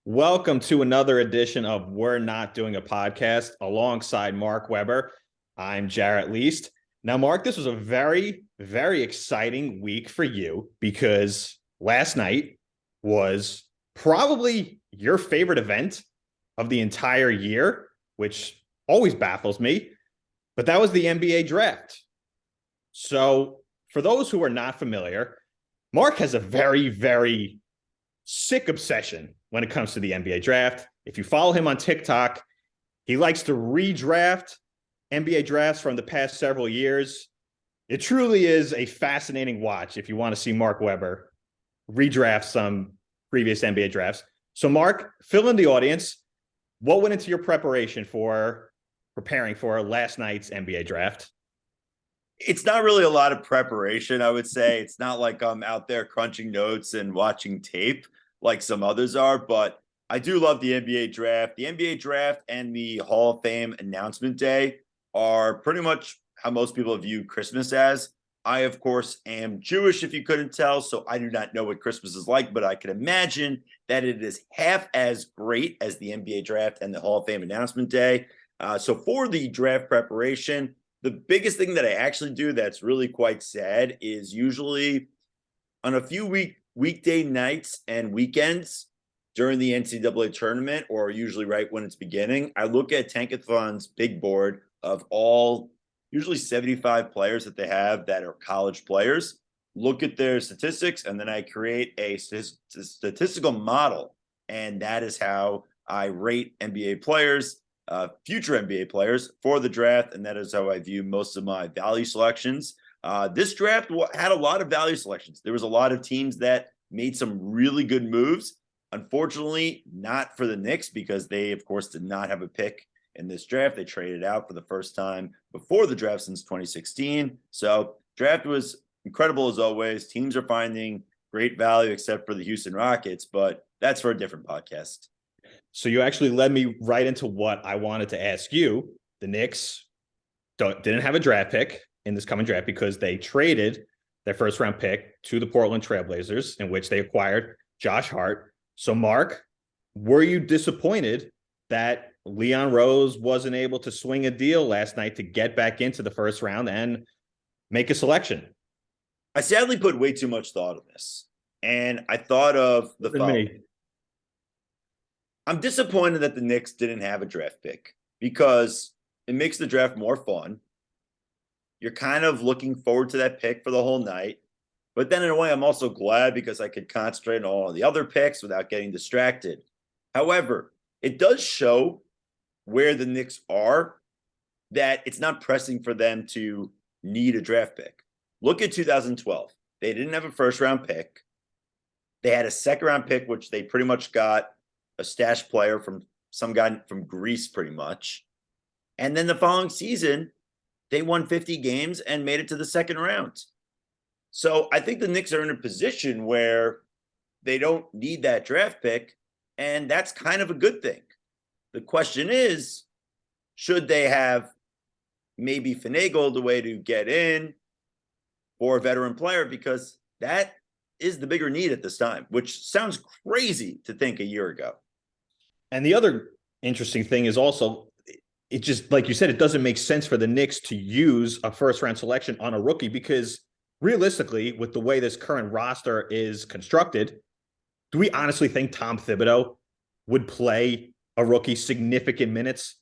Welcome to another edition of We're Not Doing a Podcast alongside Mark Weber. I'm Jarrett Least. Now, Mark, this was a very, very exciting week for you because last night was probably your favorite event of the entire year, which always baffles me. But that was the NBA draft. So, for those who are not familiar, Mark has a very, very sick obsession when it comes to the NBA draft. If you follow him on TikTok, he likes to redraft NBA drafts from the past several years. It truly is a fascinating watch if you want to see Mark Weber redraft some previous NBA drafts. So, Mark, fill in the audience. What went into your preparation for preparing for last night's NBA draft? It's not really a lot of preparation, I would say. It's not like I'm out there crunching notes and watching tape like some others are, but I do love the NBA draft. The NBA draft and the Hall of Fame announcement day are pretty much how most people view Christmas as. I, of course, am Jewish, if you couldn't tell, so I do not know what Christmas is like, but I can imagine that it is half as great as the NBA draft and the Hall of Fame announcement day. So for the draft preparation, the biggest thing that I actually do that's really quite sad is usually on a few weekday nights and weekends during the NCAA tournament, or usually right when it's beginning, I look at Tankathon's big board of all usually 75 players that they have that are college players, look at their statistics, and then I create a statistical model. And that is how I rate NBA players, future NBA players for the draft, and that is how I view most of my value selections. This draft had a lot of value selections. There was a lot of teams that made some really good moves. Unfortunately, not for the Knicks because they, of course, did not have a pick in this draft. They traded out for the first time before the draft since 2016. So draft was incredible as always. Teams are finding great value except for the Houston Rockets, but that's for a different podcast. So you actually led me right into what I wanted to ask you. The Knicks didn't have a draft pick in this coming draft because they traded their first round pick to the Portland Trailblazers, in which they acquired Josh Hart. So, Mark, were you disappointed that Leon Rose wasn't able to swing a deal last night to get back into the first round and make a selection? I sadly put way too much thought on this. And I thought of the following. I'm disappointed that the Knicks didn't have a draft pick because it makes the draft more fun. You're kind of looking forward to that pick for the whole night. But then in a way, I'm also glad because I could concentrate on all the other picks without getting distracted. However, it does show where the Knicks are, that it's not pressing for them to need a draft pick. Look at 2012. They didn't have a first round pick. They had a second round pick, which they pretty much got a stash player from some guy from Greece, pretty much. And then the following season, they won 50 games and made it to the second round. So I think the Knicks are in a position where they don't need that draft pick, and that's kind of a good thing. The question is, should they have maybe finagled a way to get in for a veteran player? Because that is the bigger need at this time, which sounds crazy to think a year ago. And the other interesting thing is also, it just, like you said, it doesn't make sense for the Knicks to use a first round selection on a rookie because realistically, with the way this current roster is constructed, do we honestly think Tom Thibodeau would play a rookie significant minutes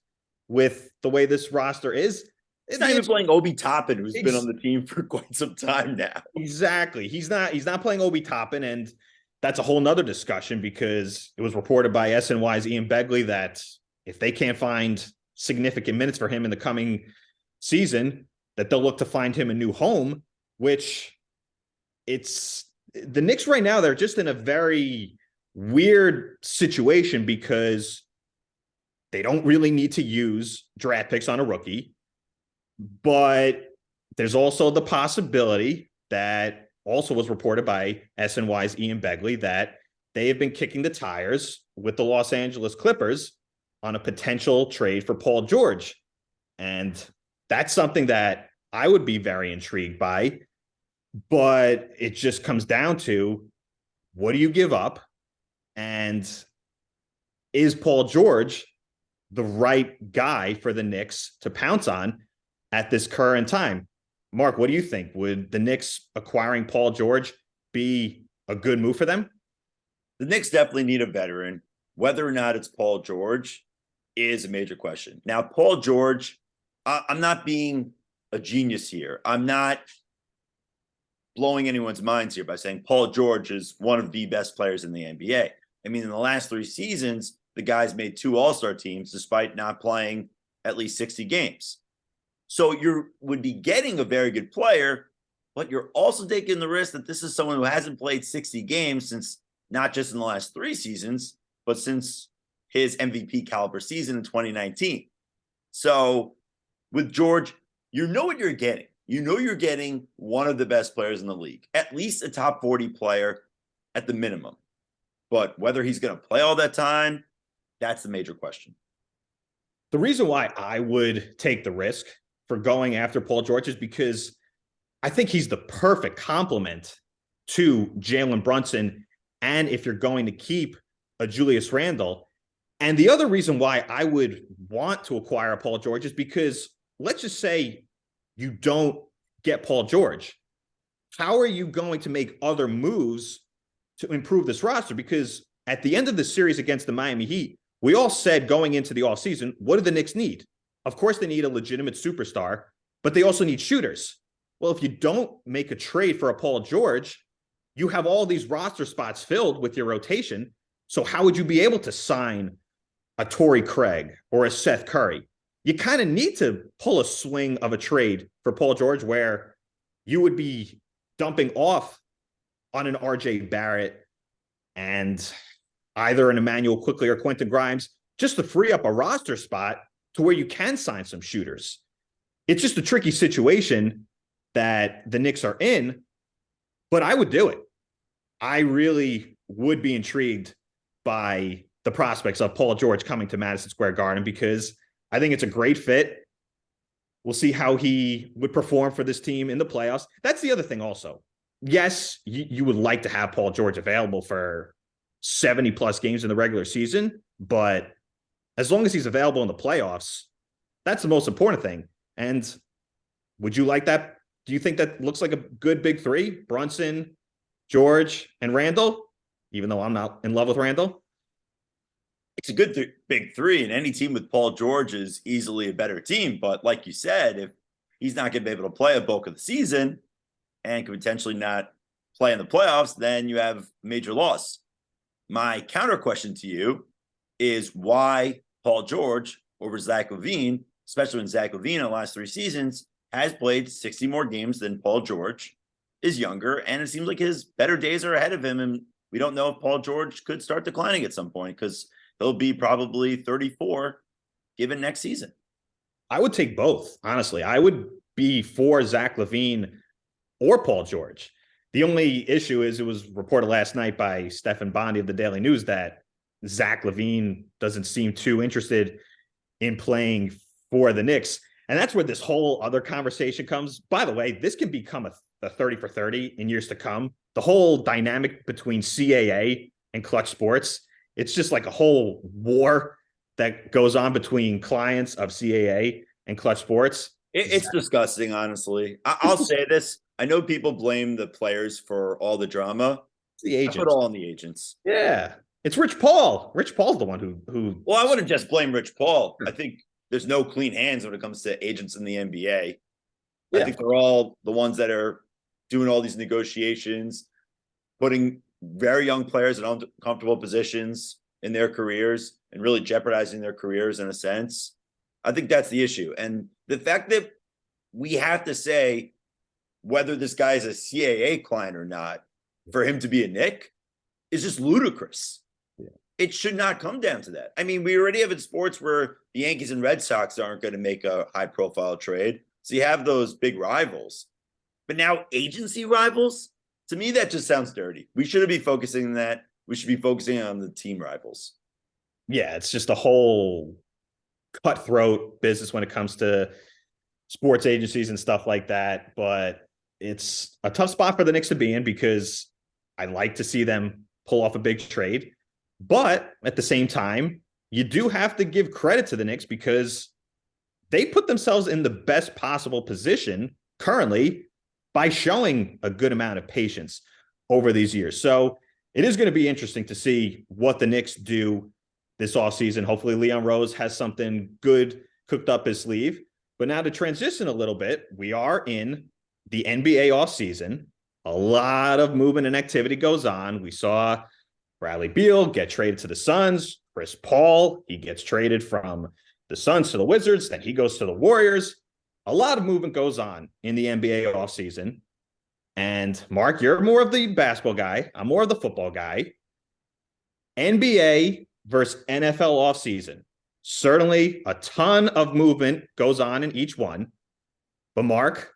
with the way this roster is? He's not even playing Obi Toppin, who's been on the team for quite some time now. Exactly. He's not playing Obi Toppin, and that's a whole nother discussion because it was reported by SNY's Ian Begley that if they can't find significant minutes for him in the coming season, that they'll look to find him a new home, which it's the Knicks right now, they're just in a very weird situation because they don't really need to use draft picks on a rookie. But there's also the possibility that also was reported by SNY's Ian Begley that they have been kicking the tires with the Los Angeles Clippers on a potential trade for Paul George. And that's something that I would be very intrigued by. But it just comes down to, what do you give up? And is Paul George the right guy for the Knicks to pounce on at this current time? Mark, what do you think? Would the Knicks acquiring Paul George be a good move for them? The Knicks definitely need a veteran. Whether or not it's Paul George is a major question. Now, Paul George, I'm not being a genius here. I'm not blowing anyone's minds here by saying Paul George is one of the best players in the NBA. I mean, in the last 3 seasons, the guy's made 2 All-Star teams despite not playing at least 60 games. So you would be getting a very good player, but you're also taking the risk that this is someone who hasn't played 60 games since not just in the last 3 seasons, but since his MVP caliber season in 2019. So with George, you know what you're getting. You know you're getting one of the best players in the league, at least a top 40 player at the minimum. But whether he's going to play all that time, that's the major question. The reason why I would take the risk for going after Paul George is because I think he's the perfect complement to Jalen Brunson. And if you're going to keep a Julius Randle, and the other reason why I would want to acquire Paul George is because let's just say you don't get Paul George. How are you going to make other moves to improve this roster? Because at the end of the series against the Miami Heat, we all said going into the offseason, what do the Knicks need? Of course, they need a legitimate superstar, but they also need shooters. Well, if you don't make a trade for a Paul George, you have all these roster spots filled with your rotation. So how would you be able to sign a Torrey Craig or a Seth Curry? You kind of need to pull a swing of a trade for Paul George where you would be dumping off on an RJ Barrett and either an Emmanuel Quickly or Quentin Grimes just to free up a roster spot to where you can sign some shooters. It's just a tricky situation that the Knicks are in, but I would do it. I really would be intrigued by the prospects of Paul George coming to Madison Square Garden because I think it's a great fit. We'll see how he would perform for this team in the playoffs. That's the other thing also. Yes, you would like to have Paul George available for 70 plus games in the regular season, but as long as he's available in the playoffs, that's the most important thing. And would you like that? Do you think that looks like a good big 3? Brunson, George, and Randall, even though I'm not in love with Randall? It's a good big 3, and any team with Paul George is easily a better team. But like you said, if he's not going to be able to play a bulk of the season and could potentially not play in the playoffs, then you have major loss. My counter question to you is why Paul George over Zach LaVine, especially when Zach LaVine in the last 3 seasons has played 60 more games than Paul George, is younger, and it seems like his better days are ahead of him. And we don't know if Paul George could start declining at some point because he'll be probably 34 given next season. I would take both, honestly. I would be for Zach LaVine or Paul George. The only issue is it was reported last night by Stephen Bondi of the Daily News that Zach LaVine doesn't seem too interested in playing for the Knicks. And that's where this whole other conversation comes. By the way, this can become a 30 for 30 in years to come. The whole dynamic between CAA and Clutch Sports, it's just like a whole war that goes on between clients of CAA and Clutch Sports. It's disgusting, honestly. I'll say this. I know people blame the players for all the drama. It's the agents. I put it all on the agents. Yeah. It's Rich Paul. Rich Paul's the one who. Well, I wouldn't just blame Rich Paul. I think there's no clean hands when it comes to agents in the NBA. Yeah. I think they're all the ones that are doing all these negotiations, putting very young players in uncomfortable positions in their careers and really jeopardizing their careers in a sense. I think that's the issue. And the fact that we have to say whether this guy is a CAA client or not for him to be a Knick is just ludicrous. Yeah. It should not come down to that. I mean, we already have in sports where the Yankees and Red Sox aren't going to make a high-profile trade. So you have those big rivals. But now agency rivals, to me, that just sounds dirty. We shouldn't be focusing on that. We should be focusing on the team rivals. Yeah, it's just a whole cutthroat business when it comes to sports agencies and stuff like that. But it's a tough spot for the Knicks to be in because I like to see them pull off a big trade. But at the same time, you do have to give credit to the Knicks because they put themselves in the best possible position currently by showing a good amount of patience over these years. So it is going to be interesting to see what the Knicks do this offseason. Hopefully Leon Rose has something good cooked up his sleeve. But now to transition a little bit, we are in the NBA offseason. A lot of movement and activity goes on. We saw Bradley Beal get traded to the Suns. Chris Paul, he gets traded from the Suns to the Wizards. Then he goes to the Warriors. A lot of movement goes on in the NBA offseason. And Mark, you're more of the basketball guy. I'm more of the football guy. NBA versus NFL offseason. Certainly a ton of movement goes on in each one. But Mark,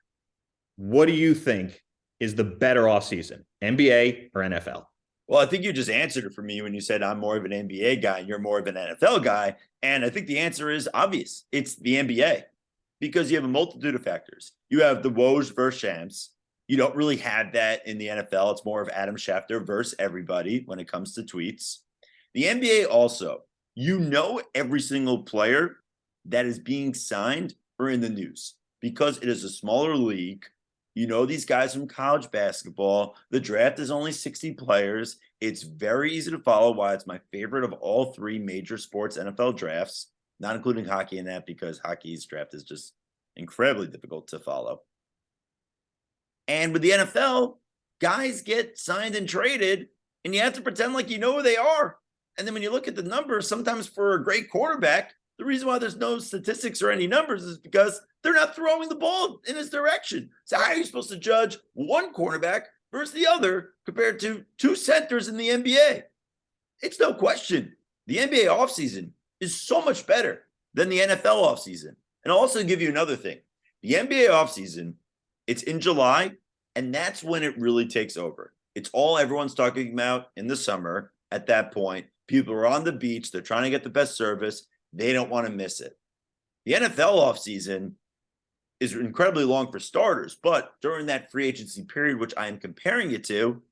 what do you think is the better offseason, NBA or NFL? Well, I think you just answered it for me when you said I'm more of an NBA guy and you're more of an NFL guy. And I think the answer is obvious. It's the NBA because you have a multitude of factors. You have the Woj versus Shams. You don't really have that in the NFL. It's more of Adam Schefter versus everybody when it comes to tweets. The NBA also, every single player that is being signed or in the news because it is a smaller league. You know these guys from college basketball. The draft is only 60 players. It's very easy to follow why it's my favorite of all three major sports NFL drafts, not including hockey in that because hockey's draft is just incredibly difficult to follow. And with the NFL, guys get signed and traded, and you have to pretend like you know who they are. And then when you look at the numbers, sometimes for a great quarterback, the reason why there's no statistics or any numbers is because they're not throwing the ball in his direction. So how are you supposed to judge one cornerback versus the other compared to two centers in the NBA? It's no question. The NBA offseason is so much better than the NFL offseason. And I'll also give you another thing. The NBA offseason, it's in July, and that's when it really takes over. It's all everyone's talking about in the summer. At that point, people are on the beach. They're trying to get the best service. They don't want to miss it. The NFL offseason is incredibly long for starters, but during that free agency period, which I am comparing it to,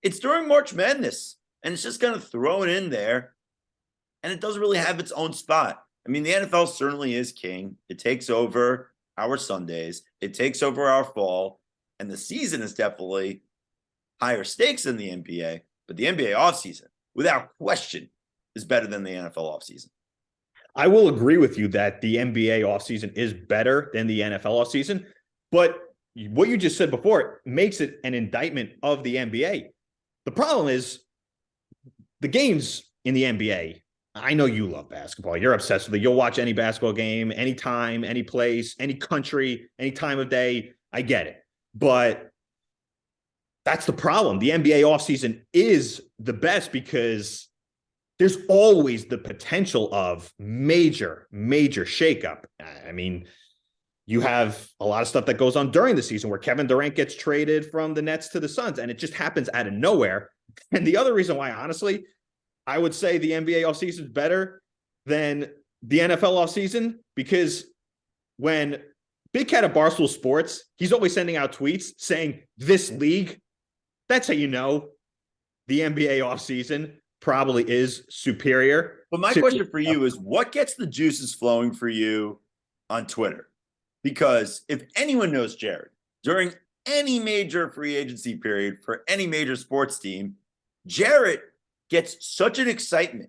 it's during March Madness, and it's just kind of thrown in there, and it doesn't really have its own spot. I mean, the NFL certainly is king. It takes over our Sundays. It takes over our fall, and the season is definitely higher stakes than the NBA, but the NBA offseason, without question, is better than the NFL offseason. I will agree with you that the NBA offseason is better than the NFL offseason, but what you just said before makes it an indictment of the NBA. The problem is the games in the NBA. I know you love basketball. You're obsessed with it. You'll watch any basketball game, anytime, any place, any country, any time of day. I get it. But that's the problem. The NBA offseason is the best because there's always the potential of major shakeup. I mean, you have a lot of stuff that goes on during the season where Kevin Durant gets traded from the Nets to the Suns, and it just happens out of nowhere. And the other reason why, honestly, I would say the NBA offseason is better than the NFL offseason, because when Big Cat of Barstool Sports, he's always sending out tweets saying this league, that's how you know the NBA offseason probably is superior. But my question for you is, what gets the juices flowing for you on Twitter? Because if anyone knows Jared, during any major free agency period for any major sports team, Jared gets such an excitement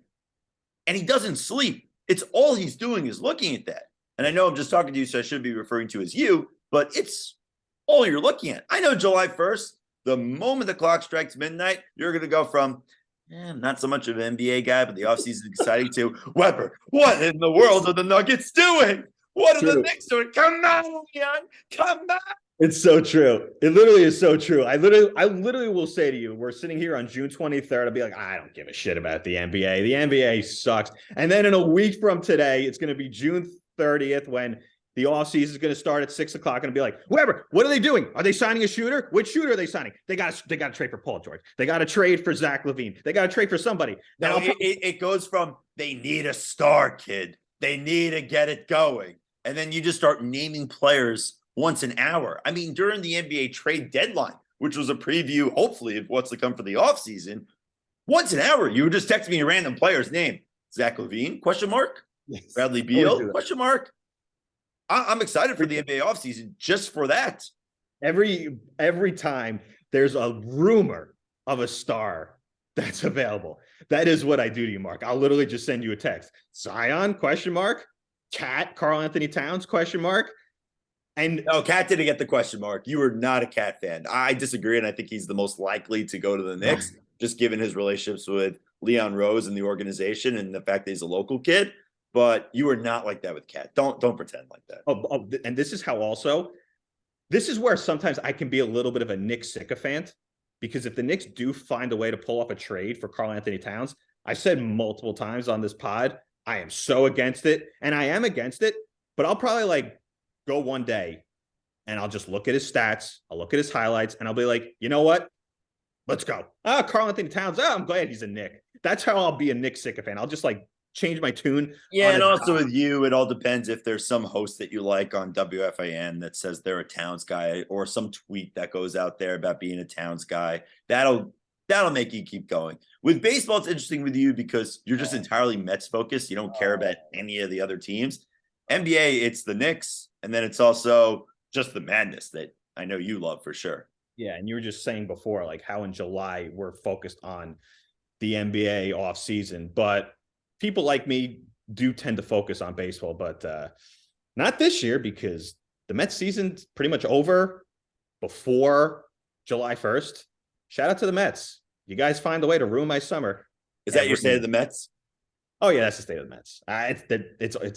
and he doesn't sleep. It's all he's doing is looking at that. And I know I'm just talking to you, so I should be referring to as you, but it's all you're looking at. I know July 1st, the moment the clock strikes midnight, you're going to go from, I'm not so much of an NBA guy, but the offseason is exciting to Weber. What in the world are the Nuggets doing? What are the Knicks doing? Come on, Leon. Come on. It's so true. It literally is so true. I literally will say to you, we're sitting here on June 23rd. I'll be like, I don't give a shit about the NBA. The NBA sucks. And then in a week from today, it's going to be June 30th when the offseason is going to start at 6 o'clock and be like, Weber, what are they doing? Are they signing a shooter? Which shooter are they signing? They got to trade for PaulGeorge. They got to trade for Zach LaVine. They got to trade for somebody. Now it goes from they need a star kid. They need to get it going. And then you just start naming players once an hour. I mean, during the NBA trade deadline, which was a preview, hopefully, of what's to come for the offseason, Once an hour. You would just text me a random player's name. Zach LaVine? Question mark. Yes. Bradley Beal? Question mark. I'm excited for the NBA offseason just for that. Every time there's a rumor of a star that's available, that is what I do to you, Mark. I'll literally just send you a text. Zion? Question mark. Cat? Karl Anthony Towns? Question mark. And no, Cat didn't get the question mark. You were not a Cat fan. I disagree, and I think he's the most likely to go to the Knicks, just given his relationships with Leon Rose and the organization and the fact that he's a local kid. But you were not like that with Cat. Don't pretend like that. And this is how also, this is where sometimes I can be a little bit of a Knicks sycophant, because if the Knicks do find a way to pull off a trade for Karl Anthony Towns, I've said multiple times on this pod, I am so against it, and I am against it, but I'll probably like go one day and I'll just look at his stats, I'll look at his highlights, and I'll be like, you know what? Let's go. Karl Anthony Towns. I'm glad he's a Knick. That's how I'll be a Knicks sycophant. I'll just like change my tune. Yeah, and also with you, it all depends if there's some host that you like on WFAN that says they're a Towns guy, or some tweet that goes out there about being a Towns guy. That'll make you keep going. With baseball, it's interesting with you because you're just entirely Mets focused. You don't care about any of the other teams. NBA, it's the Knicks, and then it's also just the madness that I know you love for sure. Yeah, and you were just saying before, like how in July we're focused on the NBA offseason, but people like me do tend to focus on baseball, but not this year, because the Mets season's pretty much over before July 1st. Shout out to the Mets. You guys find a way to ruin my summer. Is that your state of the Mets? Oh yeah, that's the state of the Mets.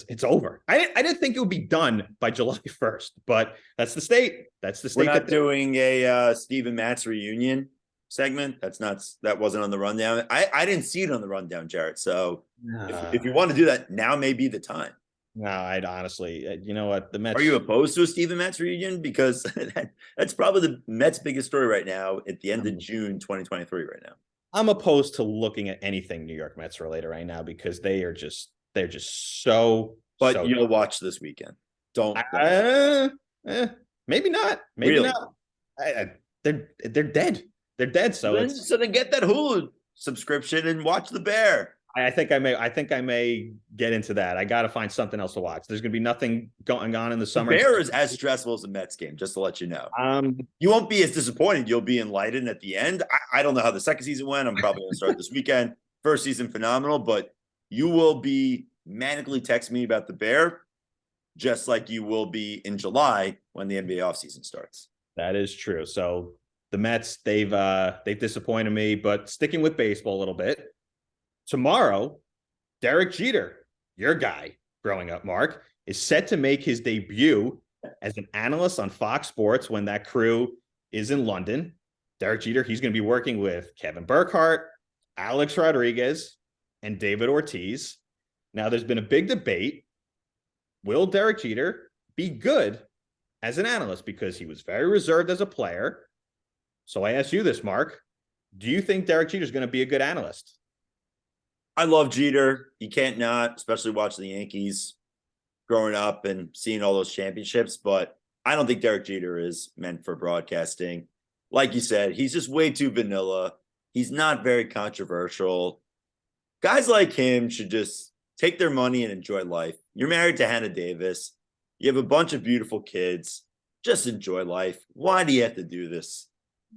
It's over. I didn't think it would be done by July 1st, but that's the state. That's the state. We're not doing a Steve and Matt's reunion segment. That wasn't on the rundown. I didn't see it on the rundown, Jarrett. So if you want to do that, now may be the time. No, I'd honestly, you know what, the Mets. Are you opposed to a Steve and Matt's reunion? Because that's probably the Mets' biggest story right now at the end of June 2023 right now. I'm opposed to looking at anything New York Mets related right now, because they're just so. But you'll watch this weekend. Don't. Maybe not. Maybe really? not. They're dead. They're dead. So then get that Hulu subscription and watch the Bear. I think I may get into that. I got to find something else to watch. There's going to be nothing going on in the summer. The Bear is as stressful as a Mets game, just to let you know. You won't be as disappointed. You'll be enlightened at the end. I don't know how the second season went. I'm probably going to start this weekend. First season, phenomenal, but you will be manically texting me about the Bear, just like you will be in July when the NBA offseason starts. That is true. So the Mets, they've disappointed me, but sticking with baseball a little bit. Tomorrow, Derek Jeter, your guy growing up, Mark, is set to make his debut as an analyst on Fox Sports when that crew is in London. Derek Jeter, he's going to be working with Kevin Burkhardt, Alex Rodriguez, and David Ortiz. Now, there's been a big debate. Will Derek Jeter be good as an analyst? Because he was very reserved as a player. So I ask you this, Mark. Do you think Derek Jeter is going to be a good analyst? I love Jeter. You can't not, especially watching the Yankees growing up and seeing all those championships. But I don't think Derek Jeter is meant for broadcasting. Like you said, he's just way too vanilla. He's not very controversial. Guys like him should just take their money and enjoy life. You're married to Hannah Davis. You have a bunch of beautiful kids. Just enjoy life. Why do you have to do this?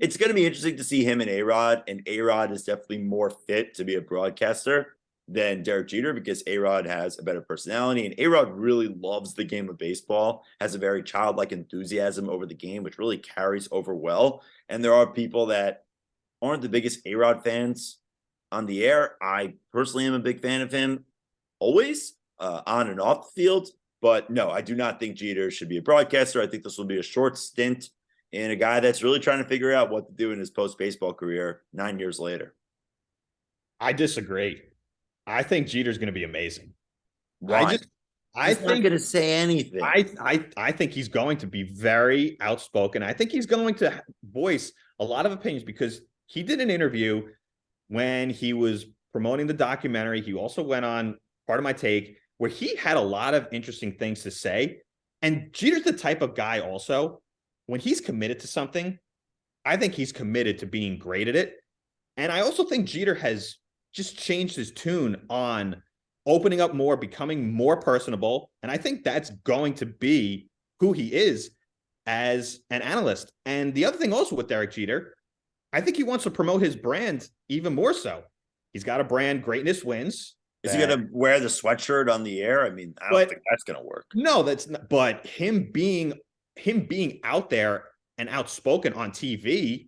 It's going to be interesting to see him and A-Rod, and A-Rod is definitely more fit to be a broadcaster than Derek Jeter, because A-Rod has a better personality, and A-Rod really loves the game of baseball, has a very childlike enthusiasm over the game, which really carries over well. And there are people that aren't the biggest A-Rod fans on the air. I personally am a big fan of him always, on and off the field. But no, I do not think Jeter should be a broadcaster. I think this will be a short stint in a guy that's really trying to figure out what to do in his post-baseball career 9 years later. I disagree. I think Jeter's going to be amazing. Why? He's not going to say anything. I think he's going to be very outspoken. I think he's going to voice a lot of opinions, because he did an interview when he was promoting the documentary. He also went on Part of My Take, where he had a lot of interesting things to say. And Jeter's the type of guy also, when he's committed to something, I think he's committed to being great at it. And I also think Jeter has just changed his tune on opening up more, becoming more personable. And I think that's going to be who he is as an analyst. And the other thing also with Derek Jeter, I think he wants to promote his brand even more so. He's got a brand, Greatness Wins. Is he going to wear the sweatshirt on the air? I mean, I don't think that's going to work. No, that's not. But him being out there and outspoken on TV,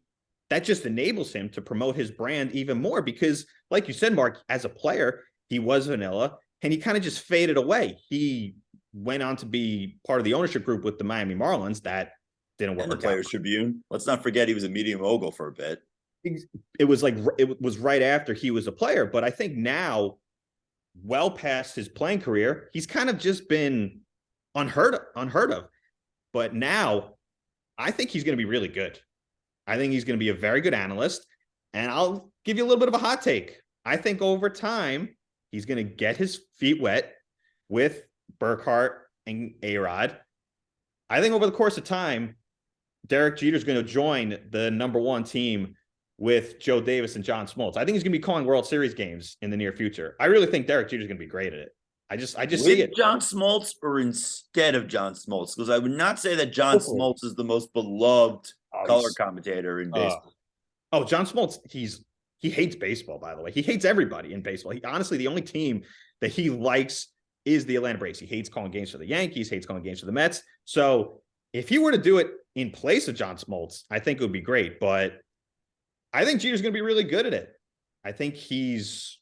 that just enables him to promote his brand even more because, like you said, Mark, as a player, he was vanilla and he kind of just faded away. He went on to be part of the ownership group with the Miami Marlins. That didn't work. And the Players Tribune. Let's not forget he was a media mogul for a bit. It was right after he was a player, but I think now, well past his playing career, he's kind of just been unheard of. But now, I think he's going to be really good. I think he's going to be a very good analyst. And I'll give you a little bit of a hot take. I think over time, he's going to get his feet wet with Burkhart and A-Rod. I think over the course of time, Derek Jeter is going to join the number one team with Joe Davis and John Smoltz. I think he's going to be calling World Series games in the near future. I really think Derek Jeter is going to be great at it. I just see it. John Smoltz or instead of John Smoltz? Because I would not say that John Smoltz is the most beloved color commentator in baseball. John Smoltz, he hates baseball, by the way. He hates everybody in baseball. Honestly, the only team that he likes is the Atlanta Braves. He hates calling games for the Yankees, hates calling games for the Mets. So if he were to do it in place of John Smoltz, I think it would be great. But I think Jeter's going to be really good at it. I think he's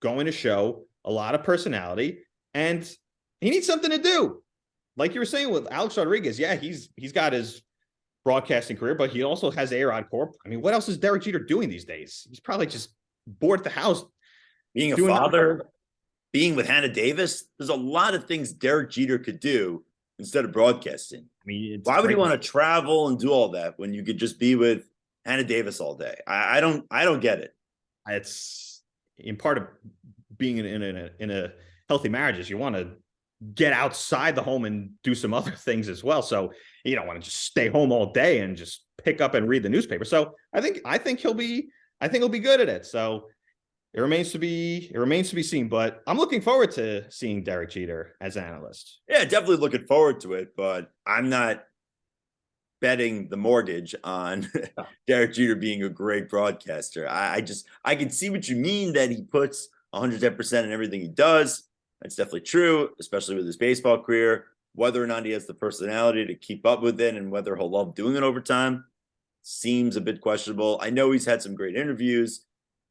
going to show a lot of personality, and he needs something to do. Like you were saying with Alex Rodriguez, yeah, he's got his broadcasting career, but he also has A-Rod Corp. I mean, what else is Derek Jeter doing these days? He's probably just bored at the house. Being a father, being with Hannah Davis. There's a lot of things Derek Jeter could do instead of broadcasting. I mean, why would he want to travel and do all that when you could just be with Hannah Davis all day? I don't get it. It's in part of being in a healthy marriage is you want to get outside the home and do some other things as well. So you don't want to just stay home all day and just pick up and read the newspaper. So I think he'll be good at it. So it remains to be seen, but I'm looking forward to seeing Derek Jeter as an analyst. Yeah, definitely looking forward to it, but I'm not betting the mortgage on Derek Jeter being a great broadcaster. I can see what you mean that he puts 110% in everything he does. That's definitely true, especially with his baseball career. Whether or not he has the personality to keep up with it and whether he'll love doing it over time seems a bit questionable. I know he's had some great interviews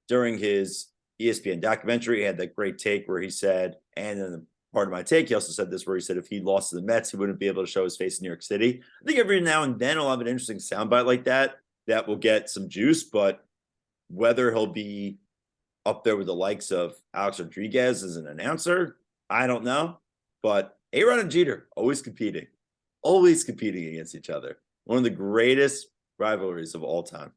during his ESPN documentary. He had that great take where he said, and in the part of my take, he also said this, where he said if he lost to the Mets, he wouldn't be able to show his face in New York City. I think every now and then he'll have an interesting soundbite like that will get some juice, but whether he'll be up there with the likes of Alex Rodriguez as an announcer, I don't know. But A-Rod and Jeter, always competing against each other. One of the greatest rivalries of all time.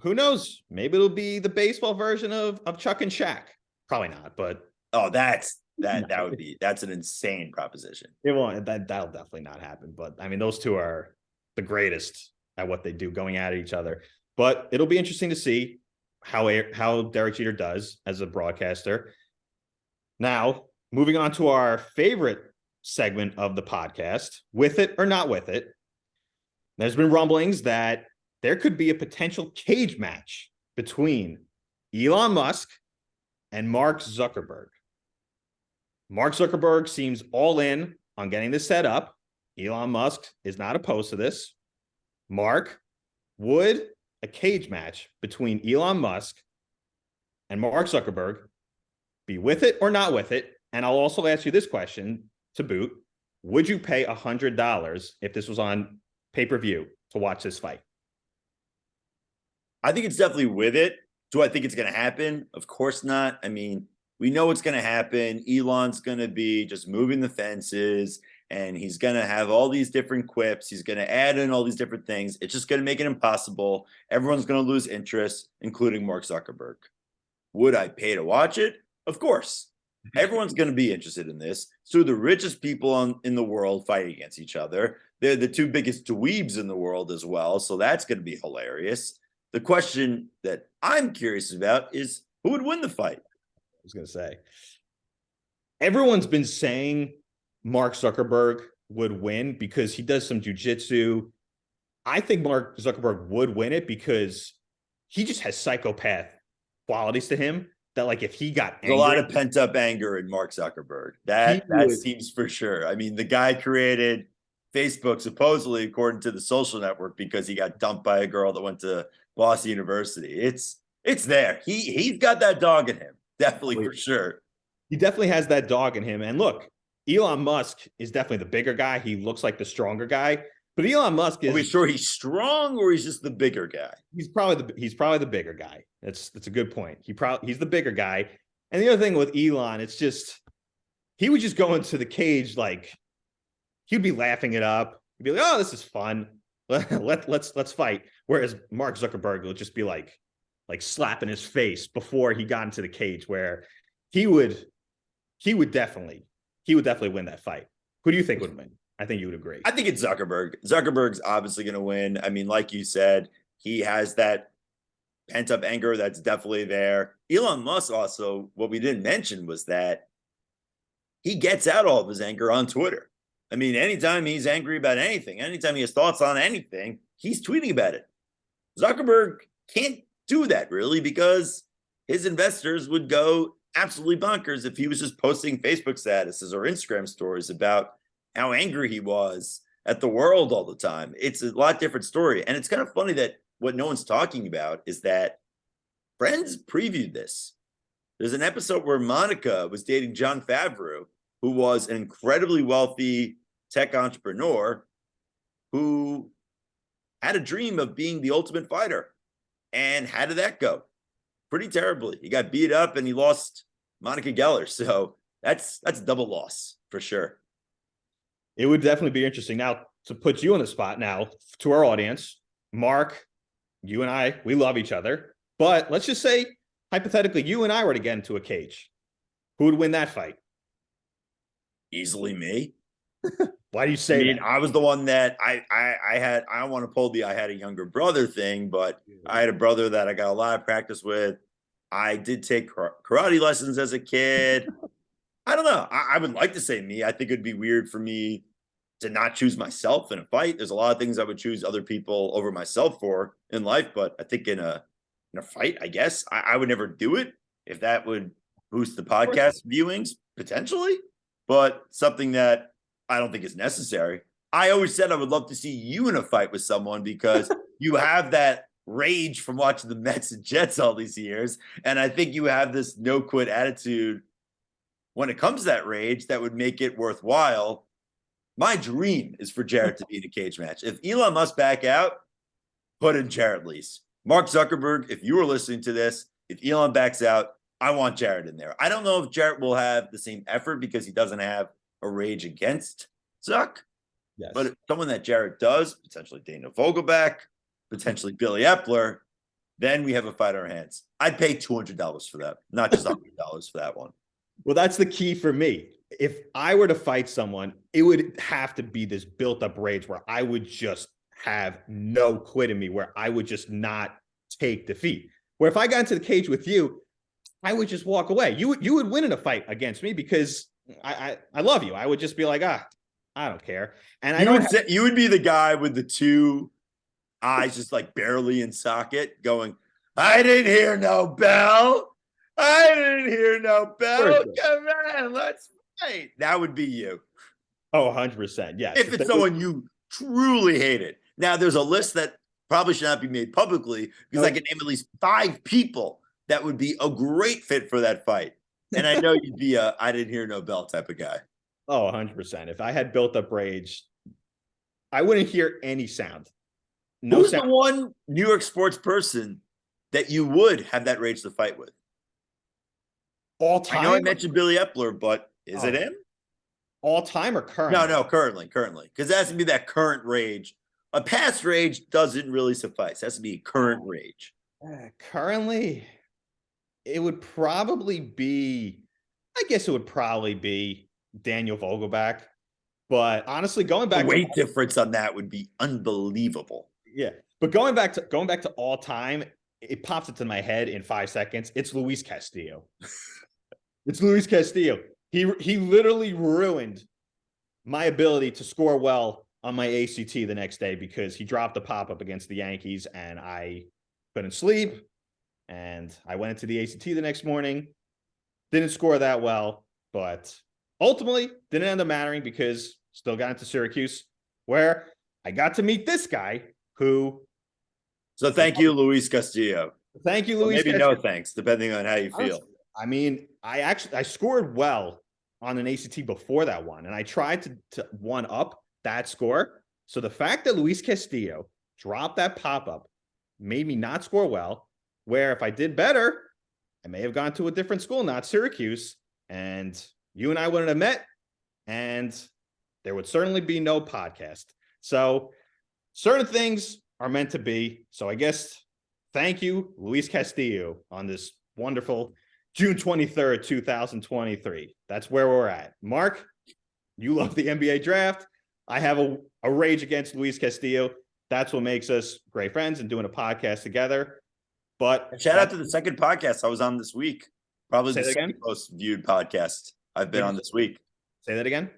Who knows? Maybe it'll be the baseball version of Chuck and Shaq. Probably not, but that's an insane proposition. It won't. That'll definitely not happen. But I mean, those two are the greatest at what they do, going at each other. But it'll be interesting to see how Derek Jeter does as a broadcaster. Now, moving on to our favorite segment of the podcast, with it or not with it. There's been rumblings that there could be a potential cage match between Elon Musk and Mark Zuckerberg. Mark Zuckerberg seems all in on getting this set up. Elon Musk is not opposed to this. Mark, would a cage match between Elon Musk and Mark Zuckerberg be with it or not with it? And I'll also ask you this question to boot. Would you pay $100 if this was on pay-per-view to watch this fight? I think it's definitely with it. Do I think it's going to happen? Of course not. I mean, we know what's going to happen. Elon's going to be just moving the fences, and he's going to have all these different quips. He's going to add in all these different things. It's just going to make it impossible. Everyone's going to lose interest, including Mark Zuckerberg. Would I pay to watch it? Of course. Everyone's going to be interested in this. So the richest people in the world fight against each other. They're the two biggest dweebs in the world as well. So that's going to be hilarious. The question that I'm curious about is who would win the fight? I was going to say, everyone's been saying Mark Zuckerberg would win because he does some jujitsu. I think Mark Zuckerberg would win it because he just has psychopath qualities to him that, like, if he got There's a lot of pent up anger in Mark Zuckerberg. That seems for sure. I mean, the guy created Facebook supposedly, according to the social network, because he got dumped by a girl that went to Boston University. It's there. He's got that dog in him, definitely for sure. He definitely has that dog in him. And look, Elon Musk is definitely the bigger guy. He looks like the stronger guy. But Elon Musk is. Are we sure he's strong or he's just the bigger guy? He's probably the bigger guy. That's a good point. He's the bigger guy. And the other thing with Elon, it's just he would just go into the cage like he'd be laughing it up. He'd be like, "Oh, this is fun. Let's fight." Whereas Mark Zuckerberg will just be like slapping his face before he got into the cage, where he would definitely win that fight. Who do you think would win? I think you would agree. I think it's Zuckerberg. Zuckerberg's obviously going to win. I mean, like you said, he has that pent-up anger that's definitely there. Elon Musk also, what we didn't mention was that he gets out all of his anger on Twitter. I mean, anytime he's angry about anything, anytime he has thoughts on anything, he's tweeting about it. Zuckerberg can't do that really because his investors would go absolutely bonkers if he was just posting Facebook statuses or Instagram stories about how angry he was at the world all the time. It's a lot different story. And it's kind of funny that what no one's talking about is that Friends previewed this. There's an episode where Monica was dating Jon Favreau, who was an incredibly wealthy tech entrepreneur who had a dream of being the ultimate fighter. And how did that go? Pretty terribly. He got beat up and he lost Monica Geller. So that's double loss for sure. It would definitely be interesting. Now, to put you on the spot now, to our audience, Mark, you and I, we love each other. But let's just say, hypothetically, you and I were to get into a cage. Who would win that fight? Easily me. Why do you say that? I was the one that I don't want to pull the I had a younger brother thing, but I had a brother that I got a lot of practice with. I did take karate lessons as a kid. I don't know. I would like to say me. I think it'd be weird for me to not choose myself in a fight. There's a lot of things I would choose other people over myself for in life, but I think in a fight, I guess I would never do it if that would boost the podcast viewings potentially, but something that I don't think is necessary. I always said I would love to see you in a fight with someone because you have that rage from watching the Mets and Jets all these years. And I think you have this no quit attitude when it comes to that rage that would make it worthwhile. My dream is for Jared to be in a cage match. If Elon Musk back out, put in Jared Lease. Mark Zuckerberg, if you are listening to this, if Elon backs out, I want Jared in there. I don't know if Jared will have the same effort because he doesn't have a rage against Zuck. Yes. But someone that Jared does, potentially Daniel Vogelback, potentially Billy Epler, then we have a fight on our hands. I'd pay $200 for that, not just $100 for that one. Well, that's the key for me. If I were to fight someone, it would have to be this built-up rage where I would just have no quit in me, where I would just not take defeat. Where if I got into the cage with you, I would just walk away. You would win in a fight against me because I love you. I would just be like, I don't care. And you would be the guy with the two eyes just like barely in socket going, I didn't hear no bell. I didn't hear no bell. Come on, let's fight. That would be you. Oh, 100%. Yes. If it's someone you truly hated. Now, there's a list that probably should not be made publicly because I can name at least 5 people that would be a great fit for that fight. And I know you'd be a I didn't hear no bell type of guy. Oh, 100%. If I had built up rage, I wouldn't hear any sound. Who's the one New York sports person that you would have that rage to fight with? All time? I know I mentioned Billy Epler, but is it him? All time or currently? No, currently. Because it has to be that current rage. A past rage doesn't really suffice. It has to be current rage. Currently, it would probably be, I guess it would probably be Daniel Vogelback. But honestly, going back, the weight difference on that would be unbelievable. Yeah. But going back to all time, it pops into my head in 5 seconds. It's Luis Castillo. It's Luis Castillo. He literally ruined my ability to score well on my ACT the next day because he dropped the pop-up against the Yankees and I couldn't sleep. And I went into the ACT the next morning. Didn't score that well, but ultimately didn't end up mattering because still got into Syracuse, where I got to meet this guy who. So thank you, Luis Castillo. Thank you, Luis. Maybe no thanks, depending on how you feel. I mean, I scored well on an ACT before that one, and I tried to one up that score. So the fact that Luis Castillo dropped that pop-up made me not score well, where if I did better, I may have gone to a different school, not Syracuse, and you and I wouldn't have met, and there would certainly be no podcast. So certain things are meant to be. So I guess thank you, Luis Castillo, on this wonderful June 23rd, 2023. That's where we're at. Mark, you love the NBA draft. I have a rage against Luis Castillo. That's what makes us great friends and doing a podcast together. But shout out to the second podcast I was on this week. Probably the second most viewed podcast I've been on this week. Say that again.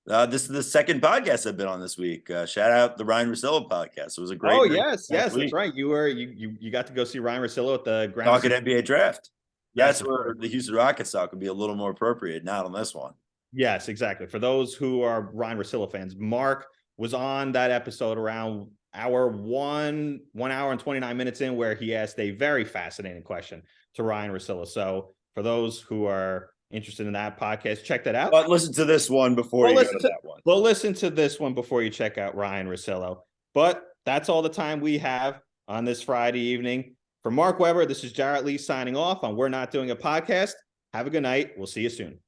This is the second podcast I've been on this week. Shout out the Ryan Russillo podcast. It was a great. Oh yes, that's right. You got to go see Ryan Russillo at the Grand Talking NBA draft. Yes, that's where the Houston Rockets talk would be a little more appropriate, not on this one. Yes, exactly. For those who are Ryan Russillo fans, Mark was on that episode around one hour and 29 minutes in, where he asked a very fascinating question to Ryan Russillo. So for those who are interested in that podcast, check that out. But listen to this one before you go to that one. Well, listen to this one before you check out Ryan Russillo. But that's all the time we have on this Friday evening. For Mark Weber, this is Jarrett Lee signing off on We're Not Doing a Podcast. Have a good night. We'll see you soon.